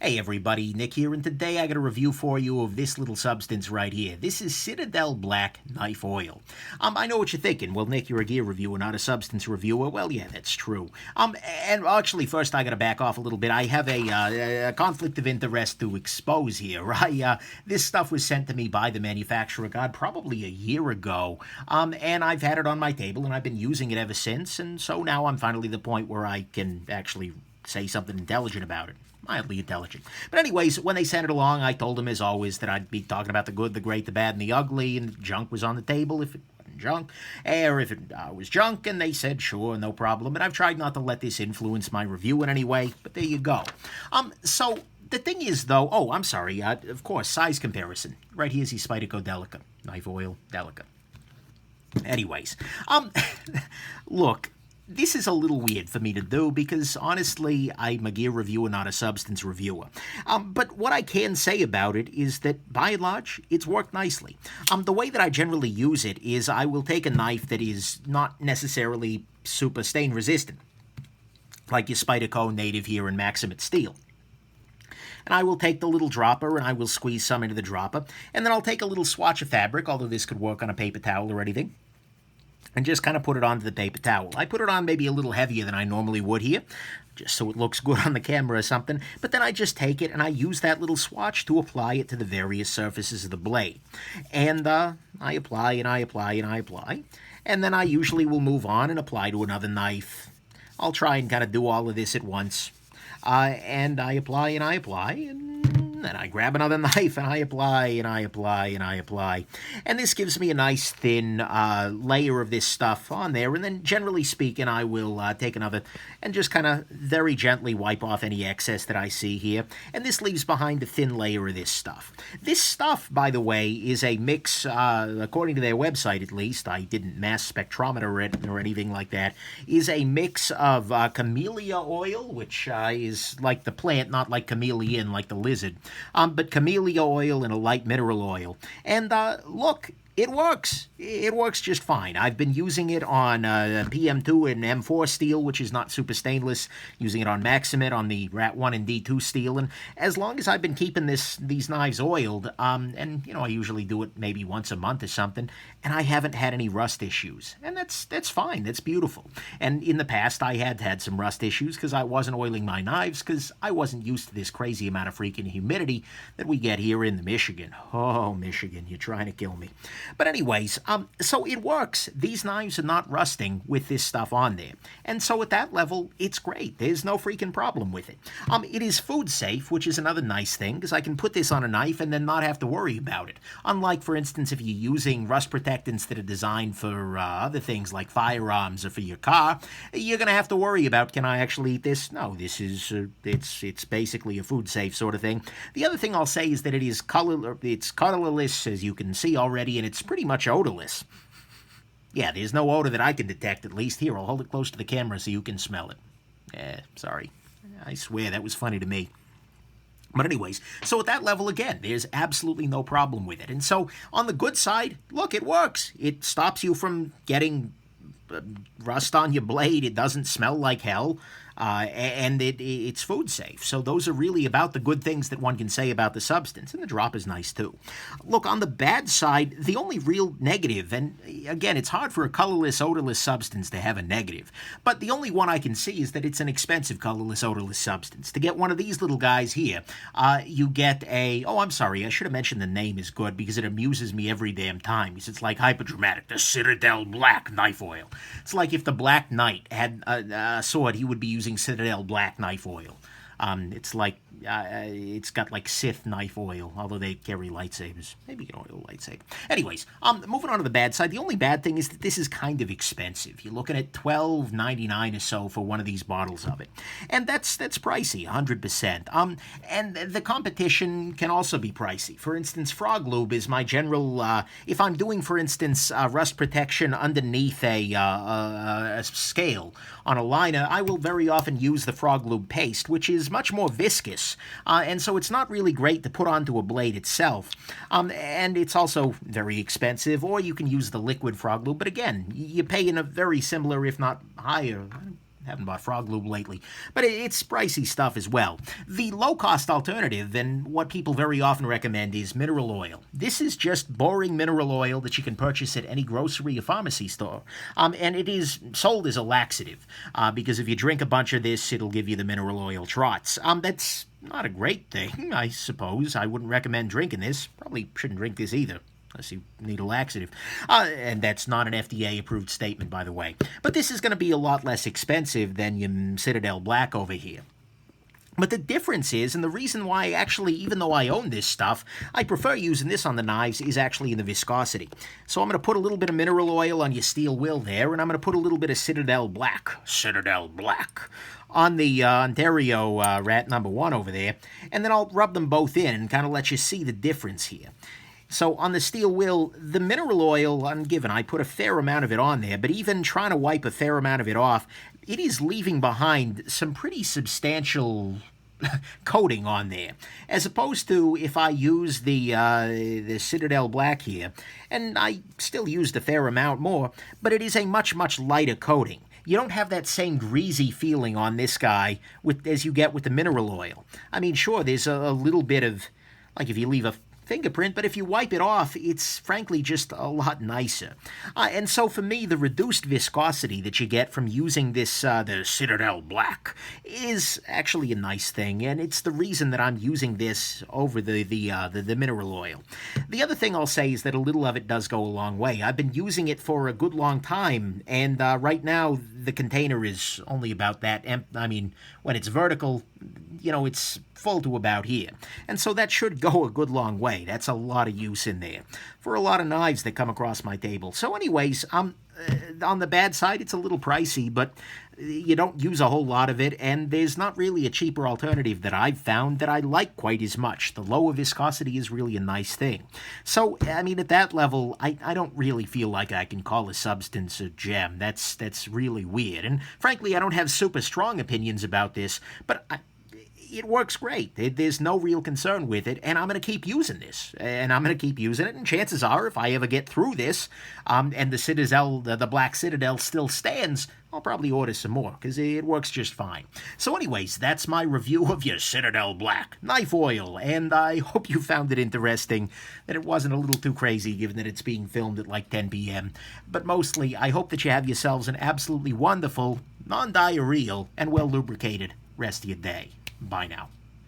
Hey everybody, Nick here, and today I got a review for you of this little substance right here. This is Citadel Black Knife Oil. I know what you're thinking. Well, Nick, you're a gear reviewer, not a substance reviewer. Well, yeah, that's true. And actually, first I got to back off a little bit. I have a conflict of interest to expose here. This stuff was sent to me by the manufacturer, God, probably a year ago. And I've had it on my table, and I've been using it ever since. And so now I'm finally at the point where I can actually say something intelligent about it. Mildly intelligent. But anyways, when they sent it along, I told them, as always, that I'd be talking about the good, the great, the bad, and the ugly, and the junk was on the table if it wasn't junk, or if it was junk, and they said, sure, no problem. And I've tried not to let this influence my review in any way, but there you go. So the thing is, though, I'm sorry, of course, size comparison. Right here's the Spyderco Delica, Knife Oil Delica. Anyways, look, this is a little weird for me to do because, honestly, I'm a gear reviewer, not a substance reviewer. But what I can say about it is that, by and large, it's worked nicely. The way that I generally use it is I will take a knife that is not necessarily super stain resistant, like your Spyderco Native here in Maximate Steel. And I will take the little dropper and I will squeeze some into the dropper, and then I'll take a little swatch of fabric, although this could work on a paper towel or anything, and just kind of put it onto the paper towel. I put it on maybe a little heavier than I normally would here, just so it looks good on the camera or something, but then I just take it and I use that little swatch to apply it to the various surfaces of the blade. And I apply and I apply and I apply, and then I usually will move on and apply to another knife. I'll try and kind of do all of this at once. And I apply and I apply, and then I grab another knife and I apply and I apply and I apply. And this gives me a nice thin layer of this stuff on there. And then, generally speaking, I will take another and just kind of very gently wipe off any excess that I see here. And this leaves behind a thin layer of this stuff. This stuff, by the way, is a mix, according to their website at least, I didn't mass spectrometer it or anything like that, is a mix of camellia oil, which is like the plant, not like chameleon, like the lizard, but camellia oil and a light mineral oil. And look, it works. It works just fine. I've been using it on PM2 and M4 steel, which is not super stainless, using it on Maximate, on the Rat 1 and D2 steel, and as long as I've been keeping these knives oiled, and, I usually do it maybe once a month or something, and I haven't had any rust issues. And that's fine. That's beautiful. And in the past, I had some rust issues because I wasn't oiling my knives because I wasn't used to this crazy amount of freaking humidity that we get here in the Michigan. Oh, Michigan, you're trying to kill me. But anyways, so it works. These knives are not rusting with this stuff on there. And so at that level, it's great. There's no freaking problem with it. It is food safe, which is another nice thing, because I can put this on a knife and then not have to worry about it. Unlike, for instance, if you're using rust protectants that are designed for other things like firearms or for your car, you're going to have to worry about, can I actually eat this? No, this is, it's basically a food safe sort of thing. The other thing I'll say is that it's colorless, as you can see already, and it's pretty much odorless. Yeah, there's no odor that I can detect, at least. Here, I'll hold it close to the camera so you can smell it. Sorry. I swear, that was funny to me. But anyways, so at that level, again, there's absolutely no problem with it. And so, on the good side, look, it works. It stops you from getting rust on your blade. It doesn't smell like hell. And it's food safe. So those are really about the good things that one can say about the substance. And the drop is nice, too. Look, on the bad side, the only real negative, and again, it's hard for a colorless, odorless substance to have a negative, but the only one I can see is that it's an expensive colorless, odorless substance. To get one of these little guys here, you get I'm sorry, I should have mentioned the name is good because it amuses me every damn time, because it's like hyperdramatic, the Citadel Black Knife Oil. It's like if the Black Knight had a sword, he would be using Citadel Black Knife Oil. It's like, it's got like Sith knife oil, although they carry lightsabers. Maybe you can oil a lightsaber. Anyways, moving on to the bad side, the only bad thing is that this is kind of expensive. You're looking at $12.99 or so for one of these bottles of it. And that's pricey, 100%. And the competition can also be pricey. For instance, Frog Lube is my general, if I'm doing, for instance, rust protection underneath a scale on a liner, I will very often use the Frog Lube paste, which is much more viscous, and so it's not really great to put onto a blade itself, and it's also very expensive, or you can use the liquid Frog Lube, but again, you pay in a very similar, if not higher, Haven't bought frog lube lately. But it's pricey stuff as well. The low-cost alternative, and what people very often recommend, is mineral oil. This is just boring mineral oil that you can purchase at any grocery or pharmacy store. And it is sold as a laxative, because if you drink a bunch of this, it'll give you the mineral oil trots. That's not a great thing, I suppose. I wouldn't recommend drinking this. Probably shouldn't drink this either, unless you need a laxative. And that's not an FDA-approved statement, by the way. But this is going to be a lot less expensive than your Citadel Black over here. But the difference is, and the reason why actually, even though I own this stuff, I prefer using this on the knives, is actually in the viscosity. So I'm going to put a little bit of mineral oil on your steel will there, and I'm going to put a little bit of Citadel Black, on the Ontario rat number 1 over there, and then I'll rub them both in and kind of let you see the difference here. So on the steel will, the mineral oil, I put a fair amount of it on there, but even trying to wipe a fair amount of it off, it is leaving behind some pretty substantial coating on there, as opposed to if I use the Citadel Black here, and I still used a fair amount more, but it is a much, much lighter coating. You don't have that same greasy feeling on this guy as you get with the mineral oil. I mean, sure, there's a little bit of, like if you leave a fingerprint, but if you wipe it off, it's frankly just a lot nicer. And so for me, the reduced viscosity that you get from using this, the Citadel Black, is actually a nice thing, and it's the reason that I'm using this over the mineral oil. The other thing I'll say is that a little of it does go a long way. I've been using it for a good long time, and right now the container is only about that. I mean, when it's vertical, you know, it's full to about here. And so that should go a good long way. That's a lot of use in there for a lot of knives that come across my table. So anyways, on the bad side, it's a little pricey, but you don't use a whole lot of it, and there's not really a cheaper alternative that I've found that I like quite as much. The lower viscosity is really a nice thing. So, I mean, at that level, I don't really feel like I can call a substance a gem. That's really weird. And frankly, I don't have super strong opinions about this, but it works great. There's no real concern with it, and I'm going to keep using this, and I'm going to keep using it, and chances are, if I ever get through this, and the Black Citadel still stands, I'll probably order some more, because it works just fine. So anyways, that's my review of your Citadel Black Knife Oil, and I hope you found it interesting, that it wasn't a little too crazy, given that it's being filmed at like 10 p.m. But mostly, I hope that you have yourselves an absolutely wonderful, non-diarrheal, and well-lubricated rest of your day. Bye now.